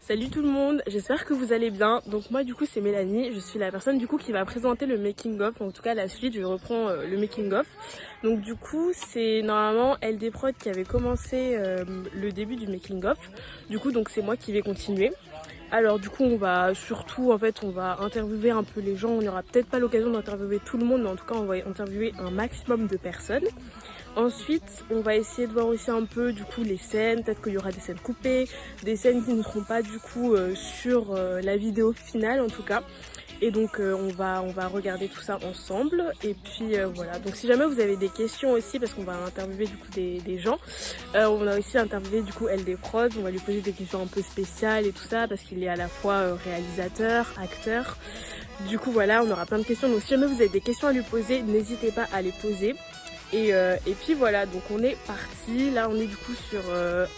Salut tout le monde, j'espère que vous allez bien. Donc moi du coup c'est Mélanie, je suis la personne du coup qui va présenter le making of, en tout cas la suite, je reprends le making of. Donc du coup c'est normalement LD Prod qui avait commencé le début du making of. Du coup donc c'est moi qui vais continuer. Alors du coup on va surtout on va interviewer un peu les gens, on n'aura peut-être pas l'occasion d'interviewer tout le monde, mais en tout cas on va interviewer un maximum de personnes. Ensuite, on va essayer de voir aussi un peu du coup les scènes, peut-être qu'il y aura des scènes coupées, des scènes qui ne seront pas du coup sur la vidéo finale en tout cas. Et donc on va regarder tout ça ensemble. Et puis voilà, donc si jamais vous avez des questions aussi, parce qu'on va interviewer du coup des gens, on a aussi interviewé du coup LD Prod, on va lui poser des questions un peu spéciales et tout ça, parce qu'il est à la fois réalisateur, acteur. Du coup voilà, on aura plein de questions, donc si jamais vous avez des questions à lui poser, n'hésitez pas à les poser. Et puis voilà, donc on est parti. Là on est du coup sur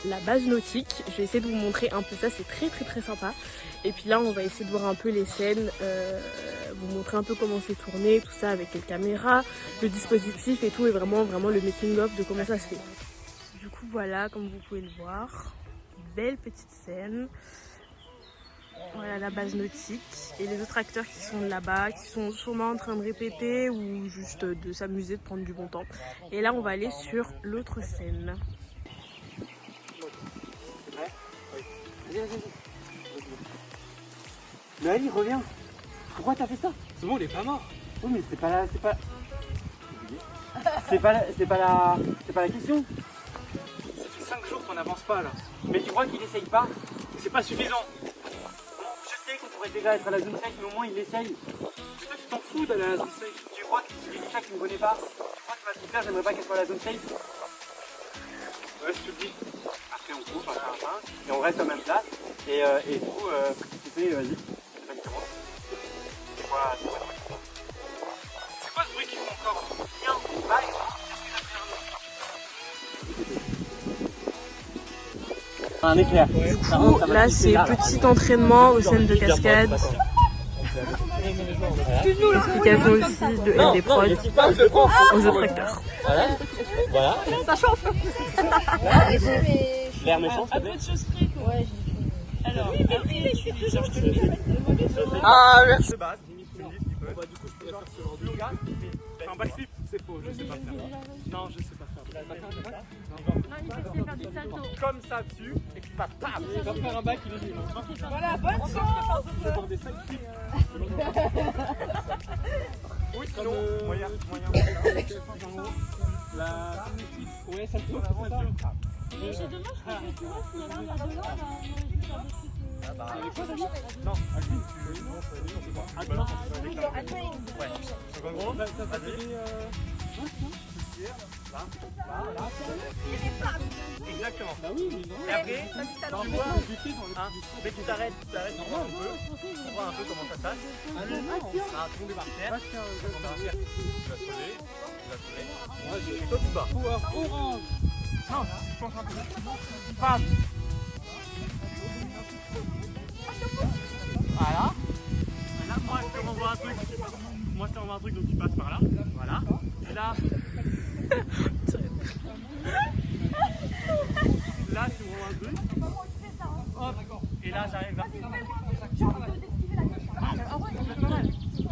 la base nautique. Je vais essayer de vous montrer un peu ça, c'est très sympa. Et puis là on va essayer de voir un peu les scènes, vous montrer un peu comment c'est tourné, tout ça avec les caméras, le dispositif et tout, et vraiment le making of de comment ça se fait. Du coup voilà, comme vous pouvez le voir, belle petite scène. Voilà la base nautique et les autres acteurs qui sont là-bas, qui sont sûrement en train de répéter ou juste de s'amuser, de prendre du bon temps. Et là on va aller sur l'autre scène. Mais Ali, reviens. Pourquoi t'as fait ça? C'est bon, il est pas mort. Oui, mais c'est pas la question. Ça fait 5 jours qu'on n'avance pas là. Mais tu crois qu'il essaye pas? C'est pas suffisant. Je sais qu'on pourrait déjà être à la zone 5, mais au moins il essaye. Mais toi, tu t'en fous d'aller à la zone safe. Tu crois que si j'ai dit ça qu'il ne connaît pas? Tu crois qu'il va tout faire? J'aimerais pas qu'elle soit à la zone safe. Ouais, je te le dis. Après on coupe, et on reste à la même place. Et du coup, tu fais, vas-y. C'est pas qui commence. C'est quoi C'est quoi ce bruit qu'ils font encore? Viens, va. Un éclair. Du coup là c'est petit entraînement aux scènes de cascade. Explication aussi de LD Prod aux autres acteurs. Voilà. Ça chauffe. L'air méchant, Un peu de choses près quoi. Ouais, alors, ah, merci. De base, tu me dis ce qu'il peut. Bah, du coup, je peux faire sur l'ordi. Un backflip, c'est faux, je sais pas faire. Non, je sais pas faire. Comme ça dessus, et que tu passes paf. Il va faire un back, il est nul. voilà, bonne chance. Je vais voir des 5 flips. Oui, sinon, moyen. La ouais, ça le tourne avant, c'est ça. Mais c'est dommage parce que tu vois, si elle a dedans, on aurait pu faire des trucs. Non, Alvin, tu veux non, c'est pas. Alvin, ouais. Donc en gros, ça fait des là. Exactement. Bah oui, mais non. Et après, tu vois, mais tu t'arrêtes, on voit un peu comment ça se passe. Ah non, tomber par terre. Tu vas se lever, Moi, j'ai toi tu bats. Orange. Non, je pense un peu. Bam. Voilà. Et là, moi, je te renvoie un truc. Donc tu passes par là. Voilà. Et là. Là, tu me renvoies un truc. Hop. Et là, j'arrive vers.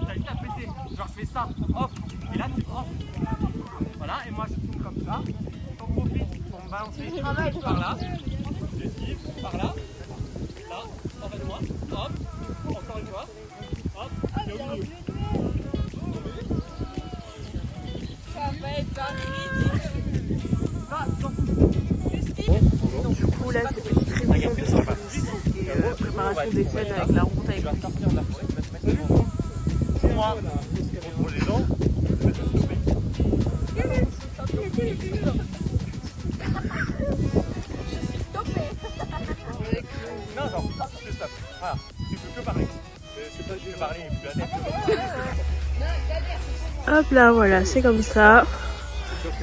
T'as juste à péter. Genre, je fais ça. Hop. Et là, tu hop. Voilà. Et moi, je tourne comme ça. J'en profite pour me balancer par là. J'esquive. Par là. Là. En face de moi. Hop. Encore une fois. Hop. Et au milieu. Ça va être un Du coup là c'est petite révision de service et préparation des scènes avec la route avec lui. Pour moi, pour les gens, je vais te stopper. Non, genre, je te stoppe. Voilà, tu peux que parler. C'est pas que je vais parler, plus la tête. Hop là voilà, c'est comme ça.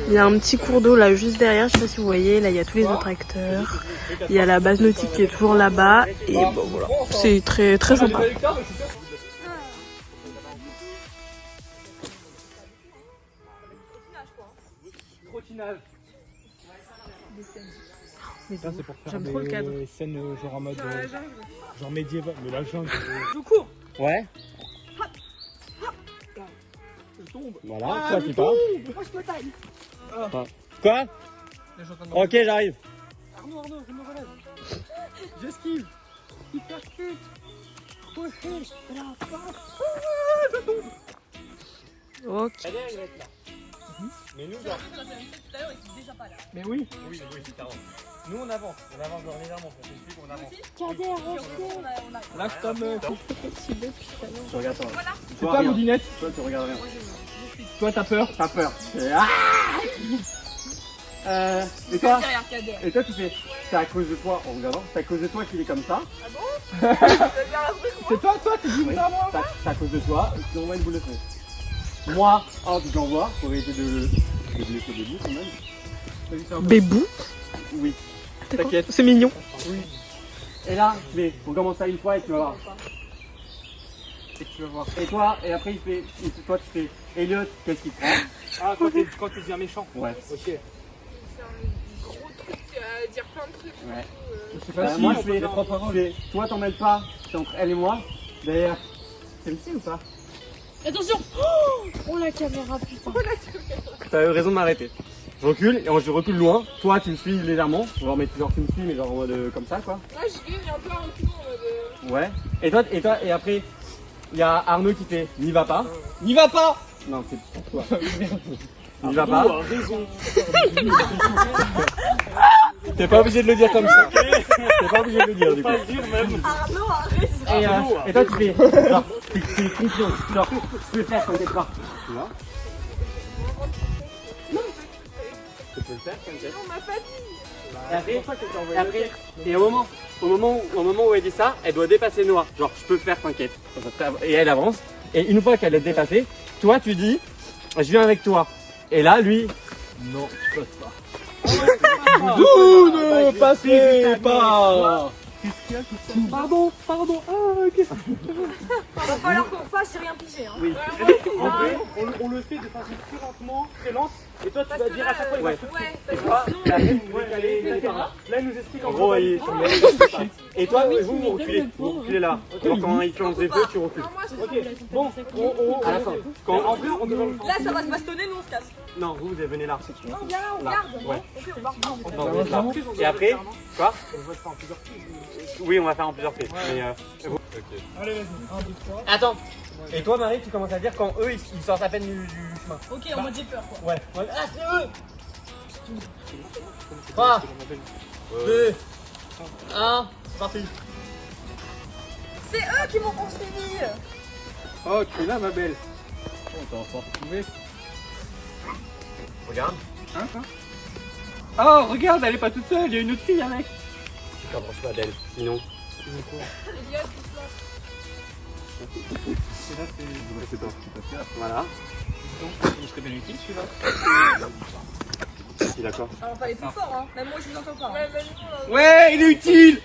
Il y a un petit cours d'eau là juste derrière, je sais pas si vous voyez, là il y a tous les autres acteurs. Il y a la base nautique qui est toujours là-bas et bon voilà, c'est très sympa. Ça, c'est pour faire J'aime trop le cadre. des scènes genre en mode. Genre médiéval. Mais la jungle. Je cours. Ouais. Je tombe. Voilà, toi tu pars. Moi, je me taille. Quoi? Ok, j'arrive. Arnaud, je me relève. J'esquive. Il percute. Crochet. Je tombe. Ok. Elle va être là. Mais nous, genre. Mais oui. Oui, carrément. Nous, on avance genre légèrement. On avance. Cadet, restez. Lâche ta meuf. Je regarde toi. C'est toi, Moudinette. Toi, tu regardes rien. Toi, t'as peur. T'as peur. Et toi? Et toi, tu fais. C'est à cause de toi, en regardant. C'est à cause de toi qu'il est comme ça. C'est toi, tu dis ça, moi. C'est à cause de toi. Tu envoies une boule de feu. Moi, tu l'envoies pour éviter de le blesser debout quand même. Bébou. Oui. T'inquiète. C'est mignon. Oui. Et là, on commence ça une fois et tu vas voir. Et tu vas voir. Et toi, et après toi tu fais Elliot, qu'est-ce qu'il prend? Ah, quand tu deviens méchant. Ouais. Ok. C'est un gros truc à dire plein de trucs. Ouais. C'est facile. Moi on je peut fais, faire trois paroles. toi t'en mêles pas, c'est entre elle et moi. D'ailleurs, c'est le style ou pas? Attention. Oh, la caméra, putain. T'as eu raison de m'arrêter. Je recule et je recule loin. Toi tu me suis légèrement. Genre, mais tu me suis, mais genre en mode comme ça quoi. Là, je vais un peu en reculant en mode. Ouais. Et après, il y a Arnaud qui fait n'y va pas. N'y va pas! Non, c'est pour toi. N'y va pas. Raison. T'es pas obligé de le dire comme ça. T'es pas obligé de le dire du coup. Pas le dire même. Et toi tu fais, genre, tu es confiant, genre, tu peux le faire, t'inquiète pas. Tu vois? Tu peux le faire, t'inquiète. On m'a pas dit. Et après, et au moment où elle dit ça, elle doit dépasser Noah. Genre, je peux le faire, t'inquiète. Et elle avance. Et une fois qu'elle est dépassée, toi tu dis, je viens avec toi. Et là, lui, non, tu passes pas. Vous ne passez pas. Pardon. Va falloir qu'on fasse, j'ai rien pigé. Hein. Oui. En vrai, on le fait de façon très lentement, très lente. Et toi, tu vas dire à chaque fois, il va Ouais. se Ouais, Et toi, là, Là, il nous explique en en gros, il gros. Et toi, vous, vous reculez là. Genre, quand il plante les feux, tu recules. non, moi, je Ok, bon, À la fin. en vrai, on devrait le faire. Là, ça va se bastonner, nous on se casse. Non, vous venez là. Non, viens là, on Là. garde. Ouais. Ok, on va reprendre. Non, vous êtes là. Et après, quoi? On va le faire en plusieurs prises. Oui, on va faire en plusieurs prises. Mais, vous- Allez, vas-y. 1, 2, 3. Attends. Et toi, Marie, tu commences à dire quand eux, ils sortent à peine du chemin. Ok, en mode j'ai peur quoi. Ouais. Ah, c'est eux! 3, 2, 1, c'est parti. C'est eux qui m'ont poursuivi. Oh, tu es là, ma belle. On t'en sort trouver. Regarde. Oh, regarde, elle est pas toute seule, il y a une autre fille avec. Tu t'approches pas d'elle, sinon. Et là, C'est toi. Voilà. il serait bien utile celui-là. Je suis d'accord. Alors, fallait plus fort, hein. Même moi, je vous entends pas. Ouais, Hein. vas-y, Ouais, il est utile.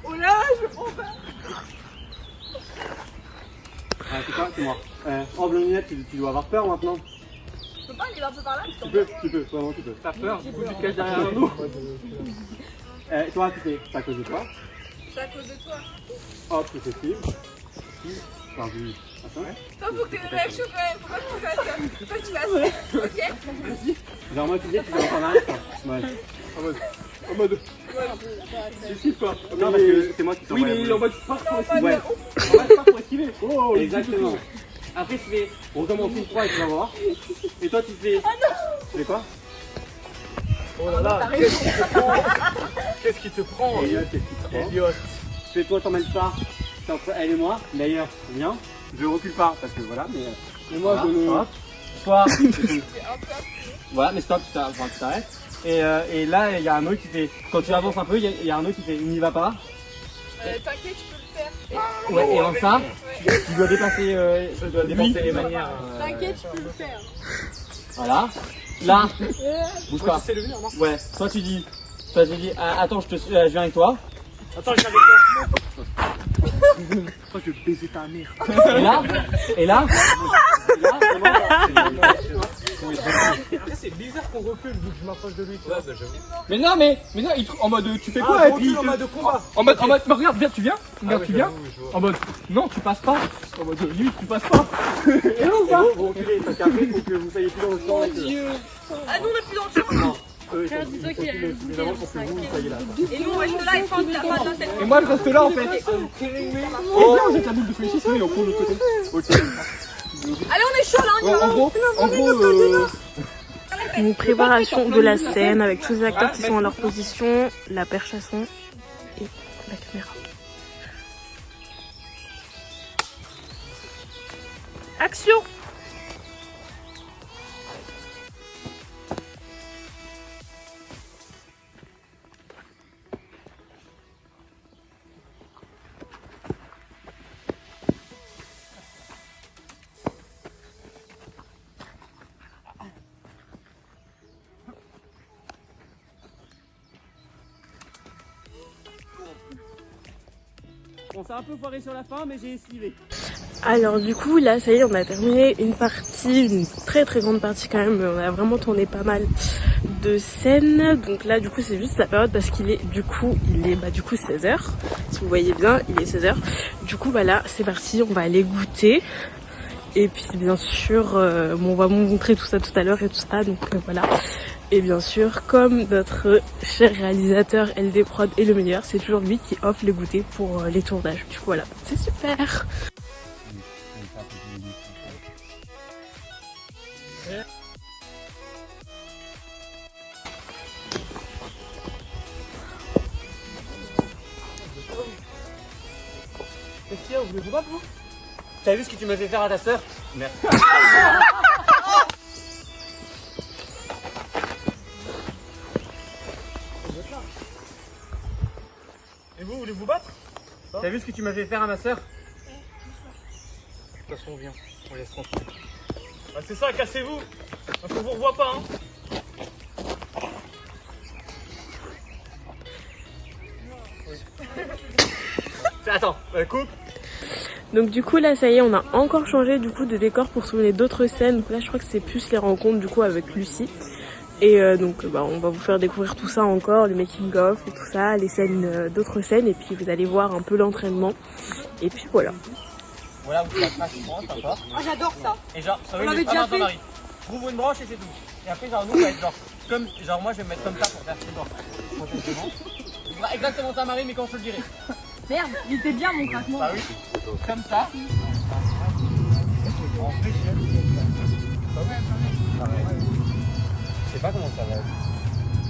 oh là, je prends pas. C'est quoi? C'est moi. En blondinette, tu dois avoir peur maintenant. Je peux pas aller un peu par là? Tu peux, vraiment tu peux. T'as peur, du coup, tu te caches derrière nous. Toi, tu fais, c'est à cause de toi. C'est à cause de toi. Hop, tu fais film. Enfin, vu. Attends. Toi, faut que t'aies une réaction quand même. Faut pas que tu fasses ça. Faut que tu fasses. Ok? Genre, moi, tu dis, tu vas en arrière, quoi. Ouais. En mode. Esquive quoi. Non, parce que c'est moi qui Oui, t'envoie la mais boule. en mode sport pour esquiver. Ouais. En mode sport pour esquiver. Oh, Exactement. Après, tu fais, on commence une fois et tu vas voir. Et toi, tu fais. Tu fais quoi? Oh là là. Qu'est-ce qui te prend? Elliot, qu'est-ce qui te prend? Elliot. Tu fais, toi, t'en mêles pas. C'est entre elle et moi. D'ailleurs, viens. Je recule pas parce que voilà, mais. Et moi, je le. Hop. Toi, voilà, mais stop, tu t'arrêtes. Et là, il y a un autre qui fait. Quand tu avances un peu, il y a un autre qui fait. Il n'y va pas. T'inquiète, tu peux le faire. Ouais, et en ça, tu dois dépasser les manières. T'inquiète, tu peux le faire. Voilà. Là, bouge pas. C'est le mur, non? Ouais, toi tu dis, ah, attends, je viens avec toi. Attends, je viens avec toi. Je vais baiser ta mère. Et là, C'est bizarre qu'on recule vu que je m'approche de lui. Ouais, bah j'avoue. Mais non, en mode tu fais quoi et puis en mode de combat. en mode, mais regarde, viens, tu viens, regarde, tu viens. J'avoue. En mode, non, tu passes pas. En mode, limite, tu passes pas. Et vous reculez, parce qu'après, il faut que vous soyez plus dans le champ. Ah, nous, on est plus dans le champ. Eux, ils sont suffisamment pour que vous soyez là. Et nous, on reste là et prendre la main dans cette. Et moi, je reste là en fait. Et viens, on jette la boule de fléchisse et on prend de l'autre côté. Allez, on est chaud là, on y va. En gros, Donc préparation de la scène avec tous les acteurs qui sont à leur position, la perche à son et la caméra. Action! Bon, c'est un peu foiré sur la fin, mais j'ai esquivé. Alors du coup là ça y est, on a terminé une très grande partie quand même, on a vraiment tourné pas mal de scènes. Donc là du coup c'est juste la période parce qu'il est du coup 16h, si vous voyez bien il est 16h. Du coup bah là c'est parti, on va aller goûter. Et puis bien sûr on va vous montrer tout ça tout à l'heure et tout ça, donc voilà. Et bien sûr, comme notre cher réalisateur LD Prod est le meilleur, c'est toujours lui qui offre les goûters pour les tournages. Du coup voilà, c'est super. Qu'est-ce qu'il y a? Vous voulez vous battre, vous? T'as vu ce que tu m'as fait faire à ta sœur? Merde. Et vous voulez vous battre? T'as vu ce que tu m'as fait faire à ma sœur? De toute façon, on vient. On laisse tranquille. Ah, c'est ça, cassez-vous. Donc, on vous revoit pas, hein. Attends, coupe. Donc du coup là ça y est, on a encore changé du coup de décor pour tourner d'autres scènes. Donc là je crois que c'est plus les rencontres du coup avec Lucie. Et donc bah, on va vous faire découvrir tout ça encore, le making of et tout ça, les scènes, d'autres scènes, et puis vous allez voir un peu l'entraînement. Et puis voilà. Voilà, vous faites pratiquement, sympa. Ah, j'adore ça. Et genre, ça On veut l'avait dire déjà pas fait. mari. Trouve une branche et c'est tout. Et après, genre, nous, on va être genre, comme, genre, moi, je vais me mettre comme ça pour faire ce genre. Tu feras exactement ta Marie, mais quand je te le dirai. Merde, il était bien mon craquement. Bah oui. Comme ça. En vrai, je sais pas comment ça va être.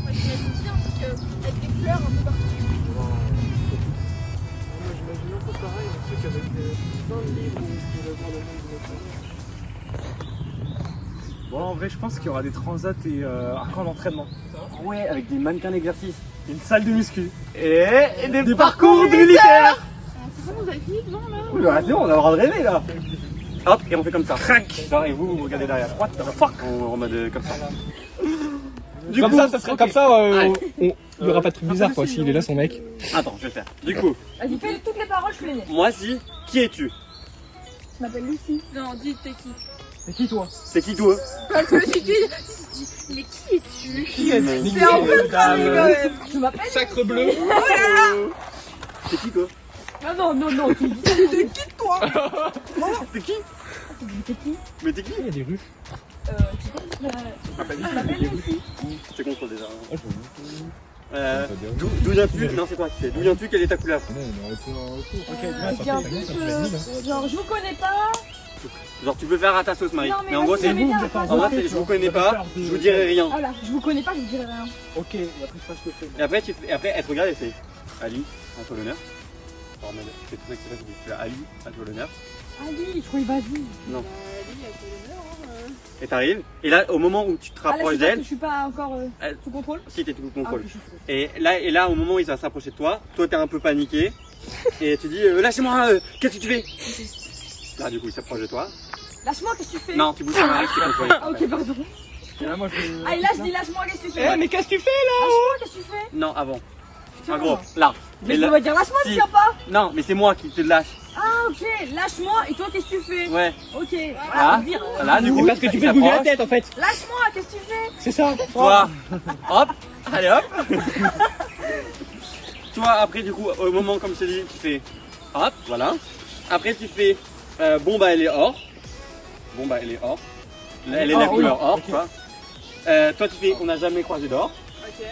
Moi, j'imagine bien avec des fleurs un peu partout. Moi, j'imagine un peu pareil, un truc avec plein de livres où tu vas voir le monde de notre. bon, en vrai, je pense qu'il y aura des transats et un camp d'entraînement. Ouais, avec des mannequins d'exercice. Une salle de muscu. Et des parcours militaires. C'est bon, vous avez fini devant là? Oui, bah, c'est bon, on a le droit de rêver là. Hop, et on fait comme ça. Crac. Genre, et vous regardez derrière. What the fuck? En mode comme ça. Comme ça, ça serait comme ça, il y aura pas de truc bizarre quoi, s'il est là son mec. Attends, je vais faire. Du coup, Vas-y, fais toutes les paroles, je fais les miennes. moi si, qui es-tu? Je m'appelle Lucie. Non, dis, t'es qui? C'est qui toi? C'est qui toi? Parce que je me suis dit, mais qui es-tu? Qui est C'est un peu dingue quand même. Je m'appelle. Sacre bleu. C'est qui toi? Ah non, tu dis ça. T'es qui toi? T'es qui? T'es qui? Mais t'es qui? Il y a des rues. C'est contre déjà. D'où viens-tu? Non, c'est toi qui sais. D'où viens-tu? Quelle est ta couleur? Genre, je vous connais pas. Genre, tu peux faire à ta sauce, Marie. Non, mais en gros, c'est vous. en vrai, c'est je vous connais pas, je vous dirai rien. Voilà, je vous connais pas, je vous dirai rien. Ok, et après je fasse le fait. Et après, elle te regarde et fait Ali, à toi l'honneur. Genre, en mode, c'est tout ça que c'est ça que tu fais Ali, à toi l'honneur. Ali, je croyais vas-y. Non. Et t'arrives, et là, au moment où tu te rapproches d'elle, Je suis pas encore sous contrôle. si t'es tout contrôle. Ah, ok, je suis sous Et là, au moment où il va s'approcher de toi, t'es un peu paniqué. Et tu dis, lâchez-moi, qu'est-ce que tu fais? Là, du coup, il s'approche de toi. Lâche-moi, qu'est-ce que tu fais? Non, tu bouges pas, Marie, c'est contrôlé. Ah, ok, pardon. Et là, moi je. Allez, là, je dis lâche-moi, qu'est-ce que tu fais? mais qu'est-ce que tu fais là? Lâche-moi, qu'est-ce que tu fais? Non, avant. Tiens. En gros, là. Mais Et tu là- vas dire lâche-moi, Si. tu tiens pas? Non, mais c'est moi qui te lâche. Ah ok, lâche-moi et toi qu'est-ce que tu fais? Ouais. Ok, Là, voilà, faut dire. là, du coup, Parce que tu il fais bouger la s'approche. tête en fait. Lâche-moi, qu'est-ce que tu fais? C'est ça. Toi, hop, allez hop. Toi, après, du coup, au moment, comme je te dis, tu fais hop, voilà. Après, tu fais bon, bah, elle est or. Bon, bah, elle est or. Elle est la couleur or, tu vois. Toi, tu fais on n'a jamais croisé d'or. Ok.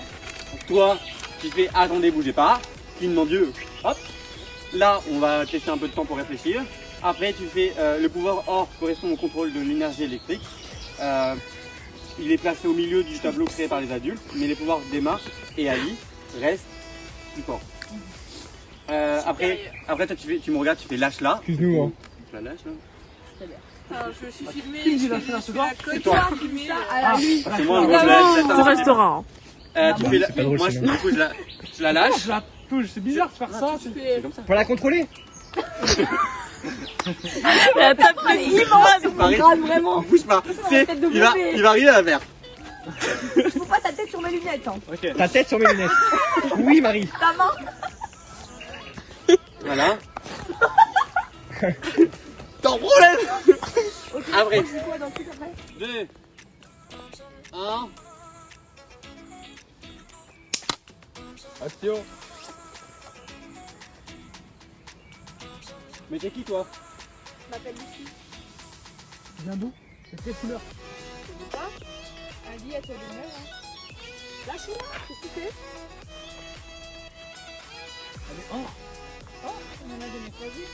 Toi, tu fais attendez, bougez pas. Clignement d'yeux, hop. Là, on va te laisser un peu de temps pour réfléchir. Après, tu fais le pouvoir or correspond au contrôle de l'énergie électrique. Il est placé au milieu du tableau créé par les adultes, mais les pouvoirs d'Emma et Ali restent plus forts. Après, tu me regardes, tu fais lâche là. Excuse-nous, hein. Tu la lâches là. Je me suis filmée. Qui dit lâcher là, ce soir? C'est toi. Ça à la nuit. C'est moi, je la Au restaurant. tu fais c'est pas drôle, moi, sinon. du coup, je la lâche. Je la touche, c'est bizarre de faire ça. C'est comme ça. Pour la contrôler. La table est immense. Pareil. Grave, vraiment. Bouge pas. C'est- tête de Il va bébé. arriver à la verre. Faut pas ta tête sur mes lunettes. Hein. Ok. Ta tête sur mes lunettes. Oui, Marie. Ta main. Voilà. T'as un problème. Ok. Après. C'est quoi dans le truc après? 2, 1. Action. Mais t'es qui toi? Je m'appelle Lucie. Tu viens d'où? C'est quelle couleur? Je sais pas. Ali à toi de neuf. Hein. Lâche-moi. Qu'est-ce que tu fais? Allez, oh. Oh, on en a donné choisi.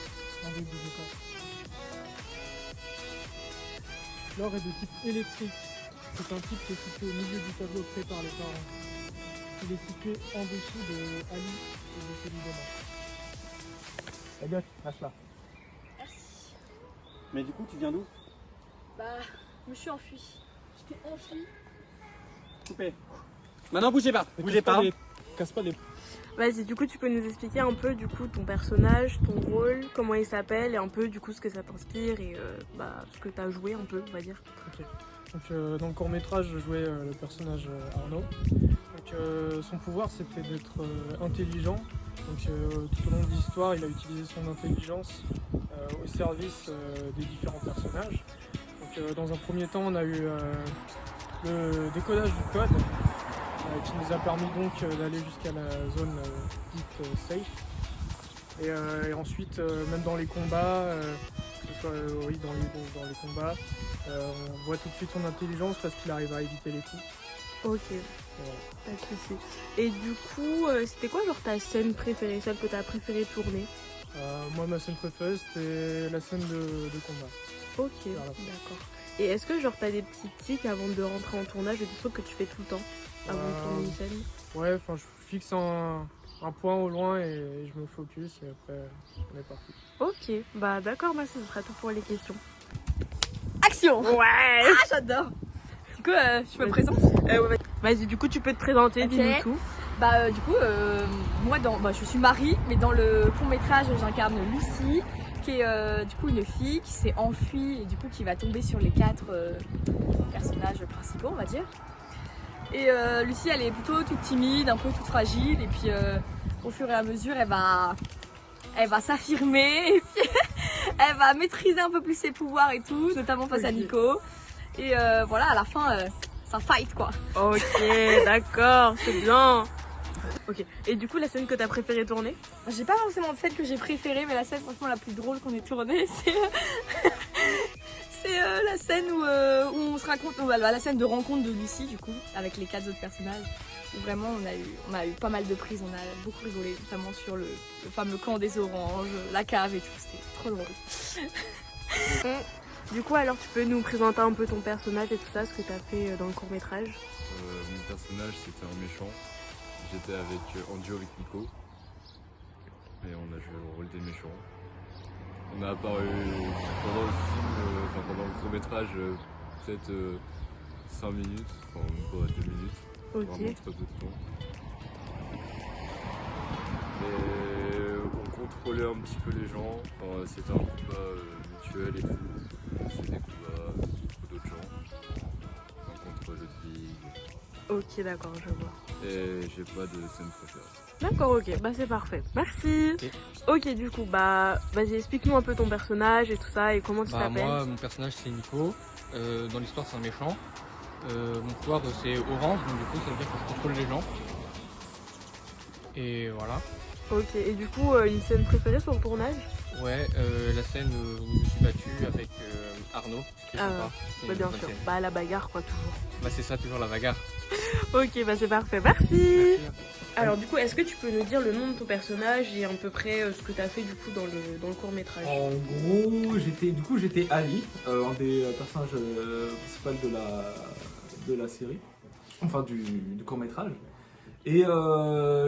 L'or est de type électrique. C'est un type qui est situé au milieu du tableau créé par les parents. Il est situé en dessous de Ali et de celui d'Emma. Eh bien, lâche là. Merci. Mais du coup, tu viens d'où? Bah, je me suis enfuie. Je t'ai enfuie. Coupé. Maintenant, bougez pas. Bougez pas. Casse pas les. Vas-y, du coup, tu peux nous expliquer un peu du coup ton personnage, ton rôle, comment il s'appelle et un peu du coup ce que ça t'inspire et ce que t'as joué un peu, on va dire. Donc, dans le court métrage, je jouais le personnage Arnaud. Donc, son pouvoir c'était d'être intelligent. Donc, tout au long de l'histoire, il a utilisé son intelligence au service des différents personnages. Donc, dans un premier temps, on a eu le décodage du code. Qui nous a permis donc d'aller jusqu'à la zone dite safe. Et ensuite, même dans les combats, que ce soit dans les combats, on voit tout de suite son intelligence parce qu'il arrive à éviter les coups. Ok, pas de soucis. Et du coup, c'était quoi genre ta scène préférée, celle que t'as préféré tourner? Moi, ma scène préférée, c'était la scène de combat. Ok, Voilà. d'accord. Et est-ce que genre t'as des petits tics avant de rentrer en tournage, des trucs que tu fais tout le temps avant de tourner une scène? Ouais, enfin, je fixe un point au loin et je me focus et après, on est parti. Ok, bah d'accord, moi ce sera tout pour les questions. Action. Ouais. Ah, j'adore. Du coup, je me présente. Vas-y, du coup tu peux te présenter, Ok. dis-nous tout. Bah, du coup, moi, je suis Marie, mais dans le court métrage, j'incarne Lucie, qui est du coup une fille qui s'est enfuie et du coup qui va tomber sur les 4 personnages principaux, on va dire. Et Lucie, elle est plutôt toute timide, un peu toute fragile, et puis au fur et à mesure, elle va s'affirmer, et puis elle va maîtriser un peu plus ses pouvoirs et tout, notamment face à Nico. Et voilà, à la fin, ça fight quoi. Ok, d'accord, c'est bien. Ok, et du coup la scène que t'as préféré tourner? J'ai pas forcément de scène que j'ai préférée, mais la scène franchement la plus drôle qu'on ait tournée, c'est la scène où on se raconte, la scène de rencontre de Lucie du coup, avec les 4 autres personnages. Où vraiment on a eu pas mal de prises, on a beaucoup rigolé, notamment sur le fameux camp des oranges, la cave et tout, c'était trop drôle. Du coup alors tu peux nous présenter un peu ton personnage et tout ça, ce que t'as fait dans le court métrage? Mon personnage c'était un méchant. J'étais en duo avec Nico et on a joué le rôle des méchants. On a apparu pendant le film, pendant le court métrage, peut-être 5 minutes, enfin même pas 2 minutes, Ok. vraiment très peu de temps. Mais on contrôlait un petit peu les gens, enfin, c'était un combat mutuel et tout. C'est des combats contre d'autres gens, enfin, contre l'autre fille. Ok, d'accord, je vois. Et j'ai pas de scène préférée. D'accord, ok, bah c'est parfait. Merci. Ok, du coup, bah vas-y, explique-nous un peu ton personnage et tout ça et comment tu t'appelles. Moi, mon personnage c'est Nico. Dans l'histoire, c'est un méchant. Mon pouvoir c'est orange, donc du coup, ça veut dire que je contrôle les gens. Et voilà. Ok, et du coup, une scène préférée sur le tournage? Ouais, la scène où je me suis battu avec Arnaud. C'était sympa. C'était Bah une bien bonne sûr, scène. bah la bagarre quoi, toujours. Bah c'est ça, toujours la bagarre. Ok, bah c'est parfait, merci. Alors du coup, est-ce que tu peux nous dire le nom de ton personnage et à peu près ce que tu as fait du coup dans le court-métrage? En gros, j'étais Ali, un des personnages principaux de la série, enfin du court-métrage. Et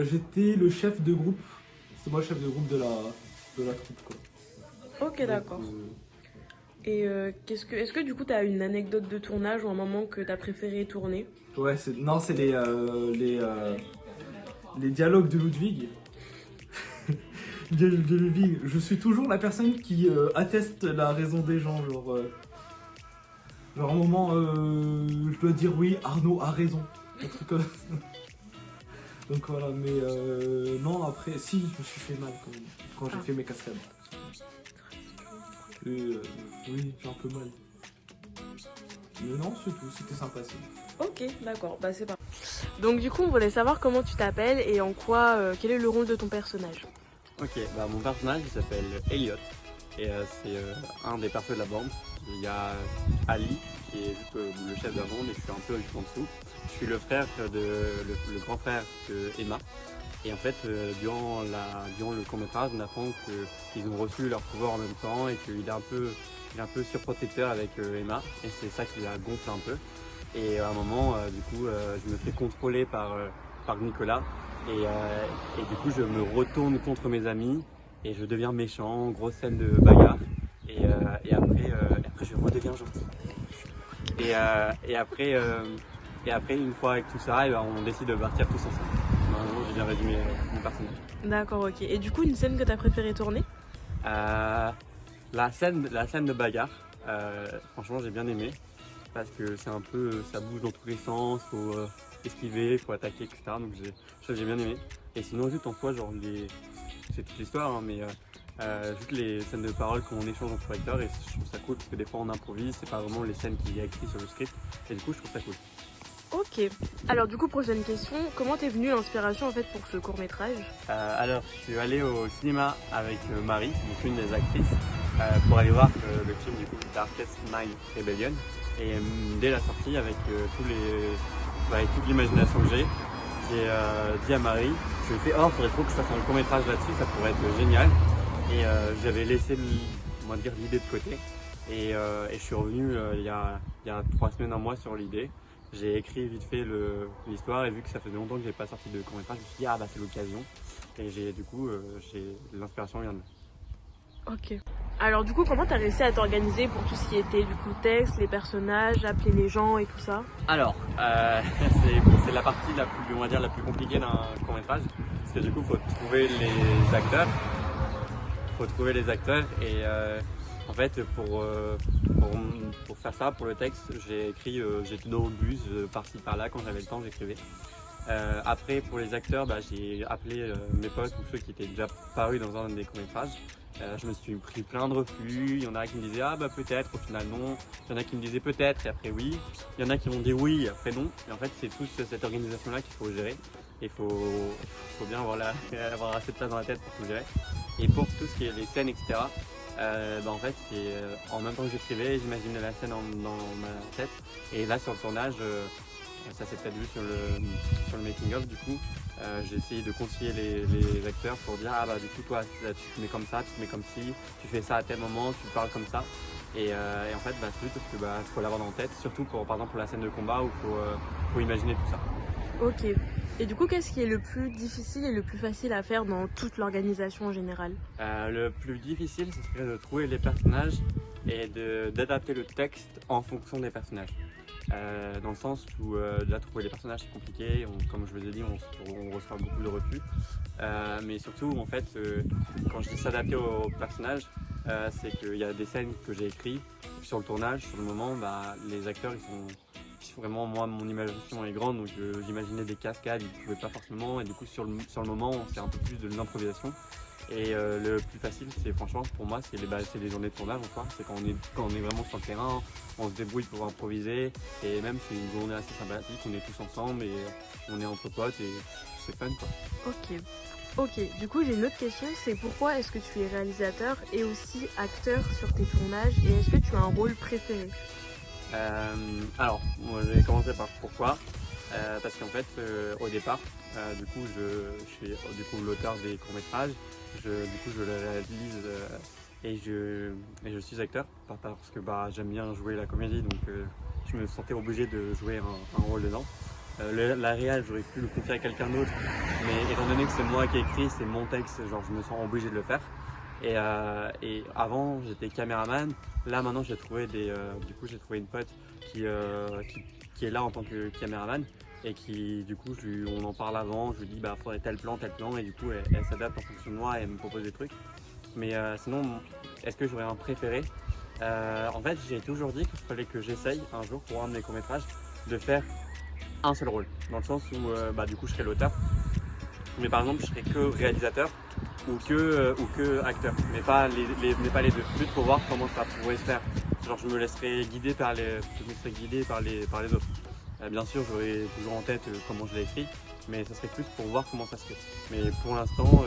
j'étais le chef de groupe, c'est moi le chef de groupe de la troupe quoi. Ok, d'accord. Et est-ce que du coup tu as une anecdote de tournage ou un moment que tu as préféré tourner? Ouais, c'est les dialogues de Ludwig. De Ludwig. Je suis toujours la personne qui atteste la raison des gens, genre à un moment je dois dire oui, Arnaud a raison. Un truc comme ça. Donc voilà, mais non, après, si, je me suis fait mal quand j'ai fait mes cascades. Oui, j'ai un peu mal. Mais non, c'est tout, c'était sympathique. Ok, d'accord, bah c'est parfait. Donc du coup, on voulait savoir comment tu t'appelles et en quoi, quel est le rôle de ton personnage. Ok, bah mon personnage il s'appelle Elliot et c'est un des persos de la bande. Il y a Ali qui est juste le chef de la bande et je suis un peu juste en dessous. Je suis le frère le grand frère de Emma. Et en fait, durant le court-métrage, on apprend qu'ils ont reçu leur pouvoir en même temps et qu'il est un peu surprotecteur avec Emma. Et c'est ça qui la gonfle un peu. Et à un moment, du coup, je me fais contrôler par Nicolas. Et du coup, je me retourne contre mes amis et je deviens méchant, grosse scène de bagarre. Et après, je redeviens gentil. Et après, une fois avec tout ça, on décide de partir tous ensemble. Normalement, j'ai bien résumé mon personnage. D'accord, ok. Et du coup, une scène que tu as préféré tourner? La scène de bagarre, franchement, j'ai bien aimé. Parce que c'est un peu, ça bouge dans tous les sens, faut esquiver, faut attaquer, etc. Donc j'ai bien aimé. Et sinon, juste en soi, genre, c'est toute l'histoire, hein, mais juste les scènes de parole qu'on échange entre acteurs, et je trouve ça cool parce que des fois on improvise, c'est pas vraiment les scènes qu'il y a écrites sur le script, et du coup, je trouve ça cool. Ok. Alors du coup, prochaine question, comment t'es venue l'inspiration en fait pour ce court-métrage? Alors, je suis allé au cinéma avec Marie, donc une des actrices, pour aller voir le film du coup Darkest Night Rebellion. Et dès la sortie, avec toute l'imagination que j'ai dit à Marie, je lui ai fait « Oh, faudrait trop que je fasse un court-métrage là-dessus, ça pourrait être génial ». Et j'avais laissé l'idée de côté. Et je suis revenu il y a 3 semaines, un mois sur l'idée. J'ai écrit vite fait l'histoire et vu que ça faisait longtemps que j'ai pas sorti de court-métrage, je me suis dit « Ah bah c'est l'occasion ». Et du coup, l'inspiration vient de là. Ok. Alors du coup, comment t'as réussi à t'organiser pour tout ce qui était du coup texte, les personnages, appeler les gens et tout ça? Alors, c'est la partie la plus compliquée d'un court-métrage, parce que du coup, faut trouver les acteurs et en fait, pour faire ça, pour le texte, j'étais dans le bus par-ci par-là, quand j'avais le temps, j'écrivais. Après, pour les acteurs, j'ai appelé mes potes ou ceux qui étaient déjà parus dans un des courts-métrages. Je me suis pris plein de refus. Il y en a qui me disaient ah bah peut-être, au final non. Il y en a qui me disaient peut-être et après oui. Il y en a qui m'ont dit oui et après non. Et en fait, c'est toute cette organisation-là qu'il faut gérer. Et il faut bien avoir assez de place dans la tête pour tout gérer. Et pour tout ce qui est les scènes, etc. En fait, en même temps que j'écrivais, j'imaginais la scène dans ma tête. Et là, sur le tournage, ça s'est peut-être vu sur le making-of du coup. J'ai essayé de conseiller les acteurs pour dire ah bah du coup toi tu te mets comme ça, tu te mets comme ci, tu fais ça à tel moment, tu parles comme ça. Et en fait c'est juste parce que faut l'avoir dans la tête, surtout par exemple pour la scène de combat où faut imaginer tout ça. Ok. Et du coup, qu'est-ce qui est le plus difficile et le plus facile à faire dans toute l'organisation en général? Le plus difficile, ce serait de trouver les personnages et d'adapter le texte en fonction des personnages. Dans le sens où déjà trouver les personnages c'est compliqué, comme je vous ai dit on reçoit beaucoup de refus, mais surtout en fait quand je dis s'adapter aux personnages, c'est qu'il y a des scènes que j'ai écrites sur le tournage, sur le moment les acteurs vraiment moi mon imagination est grande, donc j'imaginais des cascades, ils ne pouvaient pas forcément, et du coup sur le moment c'est un peu plus de l'improvisation. Et le plus facile, c'est franchement pour moi, c'est les journées de tournage. Enfin, c'est quand on est vraiment sur le terrain, on se débrouille pour improviser. Et même c'est une journée assez sympathique, on est tous ensemble et on est entre potes et c'est fun quoi. Ok, du coup j'ai une autre question, c'est pourquoi est-ce que tu es réalisateur et aussi acteur sur tes tournages et est-ce que tu as un rôle préféré? Alors, moi, je vais commencer par pourquoi. Parce qu'en fait, au départ, du coup, je suis l'auteur des courts-métrages. Du coup, je le réalise et je suis acteur parce que j'aime bien jouer la comédie, donc je me sentais obligé de jouer un rôle dedans. La réal, j'aurais pu le confier à quelqu'un d'autre, mais étant donné que c'est moi qui ai écrit, c'est mon texte, genre je me sens obligé de le faire. Et avant, j'étais caméraman. Là, maintenant, j'ai trouvé une pote qui est là en tant que caméraman et qui, du coup, on en parle avant. Je lui dis, faudrait tel plan, et du coup, elle s'adapte en fonction de moi et elle me propose des trucs. Mais sinon, est-ce que j'aurais un préféré? En fait, j'ai toujours dit qu'il fallait que j'essaye un jour pour un de mes courts-métrages de faire un seul rôle, dans le sens où du coup, je serais l'auteur. Mais par exemple, je serais que réalisateur ou que acteur, mais pas les deux, juste pour voir comment ça pourrait se faire. Genre je me laisserais guider par les autres. Bien sûr, j'aurais toujours en tête comment je l'ai écrit, mais ça serait plus pour voir comment ça se fait. Mais pour l'instant,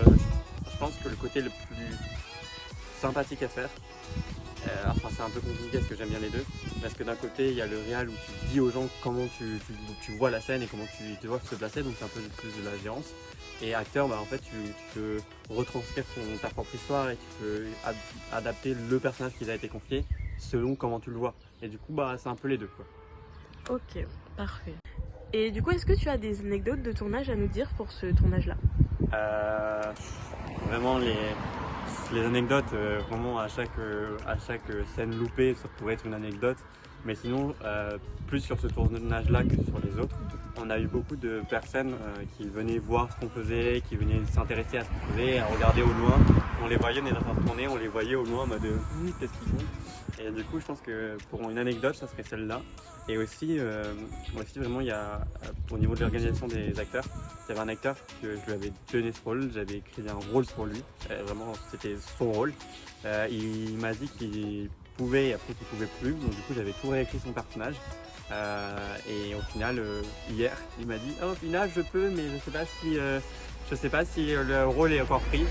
je pense que le côté le plus sympathique à faire, c'est un peu compliqué parce que j'aime bien les deux, parce que d'un côté il y a le réal où tu dis aux gens comment tu vois la scène et comment tu te vois se placer, donc c'est un peu plus de la gérance. Et acteur, en fait tu peux retranscrire ta propre histoire et tu peux adapter le personnage qui t'a été confié selon comment tu le vois. Et du coup c'est un peu les deux quoi. Ok, parfait. Et du coup, est-ce que tu as des anecdotes de tournage à nous dire pour ce tournage-là? Vraiment les anecdotes, vraiment à chaque scène loupée, ça pourrait être une anecdote. Mais sinon, plus sur ce tournage-là que sur les autres, on a eu beaucoup de personnes qui venaient voir ce qu'on faisait, qui venaient s'intéresser à ce qu'on faisait, à regarder au loin. On les voyait, on était en train de tourner, on les voyait au loin en mode qu'est-ce qu'ils font. Et du coup, je pense que pour une anecdote, ça serait celle-là. Et aussi vraiment, il y a, au niveau de l'organisation des acteurs, il y avait un acteur que je lui avais donné ce rôle, j'avais écrit un rôle pour lui, vraiment c'était son rôle. Il m'a dit qu'il pouvait et après qu'il pouvait plus, donc du coup j'avais tout réécrit son personnage. Et au final, hier, il m'a dit au final je peux, mais je sais pas si le rôle est encore pris.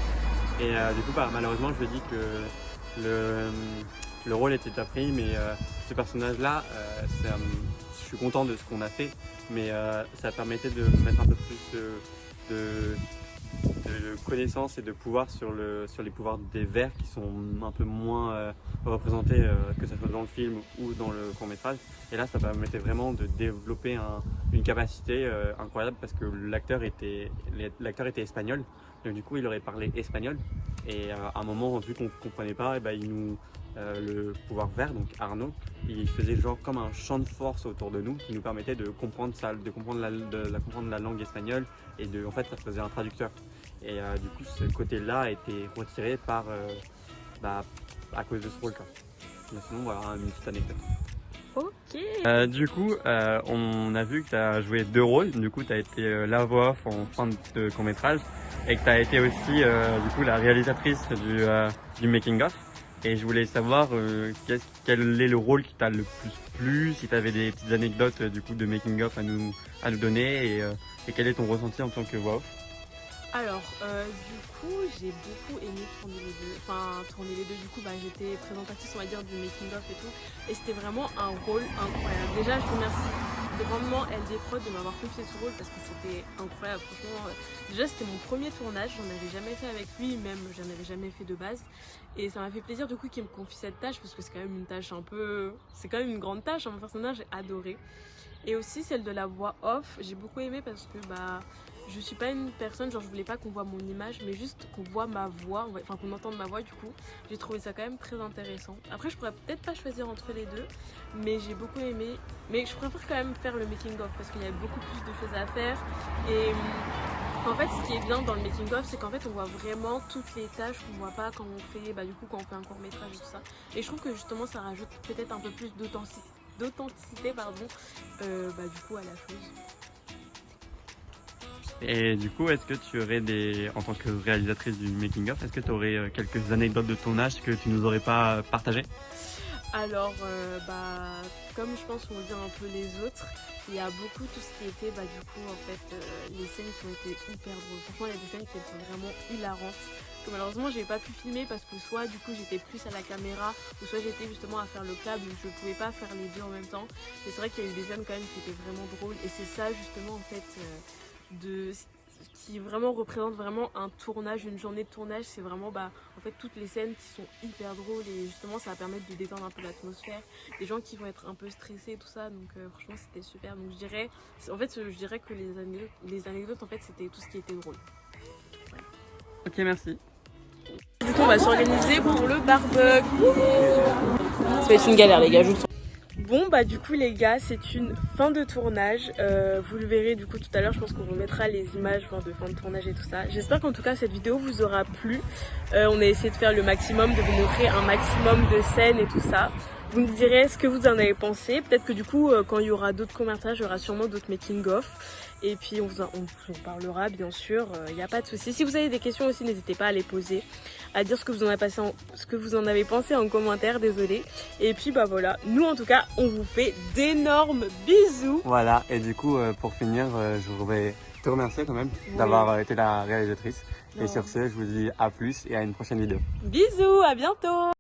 Et du coup malheureusement je lui ai dit que le rôle était déjà pris, mais ce personnage-là, je suis content de ce qu'on a fait, mais ça permettait de mettre un peu plus de connaissances et de pouvoir sur les pouvoirs des vers qui sont un peu moins représentés, que ce soit dans le film ou dans le court-métrage. Et là, ça permettait vraiment de développer une capacité incroyable parce que l'acteur était espagnol, donc du coup il aurait parlé espagnol. Et à un moment, vu qu'on ne comprenait pas, le pouvoir vert, donc Arnaud, il faisait genre comme un champ de force autour de nous qui nous permettait de comprendre la langue espagnole et en fait ça faisait un traducteur. Et du coup ce côté-là a été retiré à cause de ce rôle quoi. Mais sinon voilà une petite anecdote. Ok. Du coup on a vu que tu as joué 2 rôles, du coup tu as été la voix off en fin de court-métrage et que tu as été aussi du coup la réalisatrice du making of. Et je voulais savoir quel est le rôle qui t'a le plus plu, si tu avais des petites anecdotes du coup de making of à nous donner et quel est ton ressenti en tant que voix off. Alors, du coup, j'ai beaucoup aimé tourner les deux. Du coup, j'étais présentatrice, on va dire, du making of et tout. Et c'était vraiment un rôle incroyable. Déjà, je remercie grandement LD Prod de m'avoir confié ce rôle parce que c'était incroyable. Franchement, déjà, c'était mon premier tournage. J'en avais jamais fait avec lui, même j'en avais jamais fait de base. Et ça m'a fait plaisir du coup qu'il me confie cette tâche parce que c'est quand même une tâche c'est quand même une grande tâche. Mon personnage, j'ai adoré. Et aussi celle de la voix off, j'ai beaucoup aimé parce que je suis pas une personne, genre je voulais pas qu'on voit mon image, mais juste qu'on voit ma voix, enfin qu'on entende ma voix du coup. J'ai trouvé ça quand même très intéressant. Après je pourrais peut-être pas choisir entre les deux, mais j'ai beaucoup aimé. Mais je préfère quand même faire le making of parce qu'il y a beaucoup plus de choses à faire. Et en fait ce qui est bien dans le making of, c'est qu'en fait on voit vraiment toutes les tâches qu'on voit pas quand on fait, quand on fait un court métrage et tout ça. Et je trouve que justement ça rajoute peut-être un peu plus d'authenticité pardon, du coup à la chose. Et du coup, est-ce que tu aurais en tant que réalisatrice du making of, est-ce que tu aurais quelques anecdotes de tournage que tu nous aurais pas partagées? Alors, comme je pense qu'on dit un peu les autres, il y a beaucoup tout ce qui était, les scènes qui ont été hyper drôles. Franchement, il y a des scènes qui étaient vraiment hilarantes, que malheureusement, j'ai pas pu filmer parce que soit du coup j'étais plus à la caméra, ou soit j'étais justement à faire le clap, donc je pouvais pas faire les deux en même temps. Mais c'est vrai qu'il y a eu des scènes quand même qui étaient vraiment drôles, et c'est ça justement en fait qui vraiment représente vraiment un tournage, une journée de tournage. C'est vraiment en fait toutes les scènes qui sont hyper drôles, et justement ça va permettre de détendre un peu l'atmosphère, des gens qui vont être un peu stressés, tout ça, donc franchement c'était super. Donc je dirais que les anecdotes en fait c'était tout ce qui était drôle. Ouais. Ok, merci. Du coup on va s'organiser pour le barbecue. Ça va être une galère les gars, je vous le sens. Bon du coup les gars, c'est une fin de tournage, vous le verrez du coup tout à l'heure, je pense qu'on remettra les images de fin de tournage et tout ça. J'espère qu'en tout cas cette vidéo vous aura plu, on a essayé de faire le maximum, de vous montrer un maximum de scènes et tout ça. Vous me direz ce que vous en avez pensé, peut-être que du coup quand il y aura d'autres commentaires, il y aura sûrement d'autres making of. Et puis on vous en parlera bien sûr, il n'y a pas de souci. Si vous avez des questions aussi, n'hésitez pas à les poser, à dire ce que vous en avez pensé en commentaire, désolé. Et puis voilà, nous en tout cas, on vous fait d'énormes bisous. Voilà, et du coup, pour finir, je voudrais te remercier quand même d'avoir été la réalisatrice. Et sur ce, je vous dis à plus et à une prochaine vidéo. Bisous, à bientôt.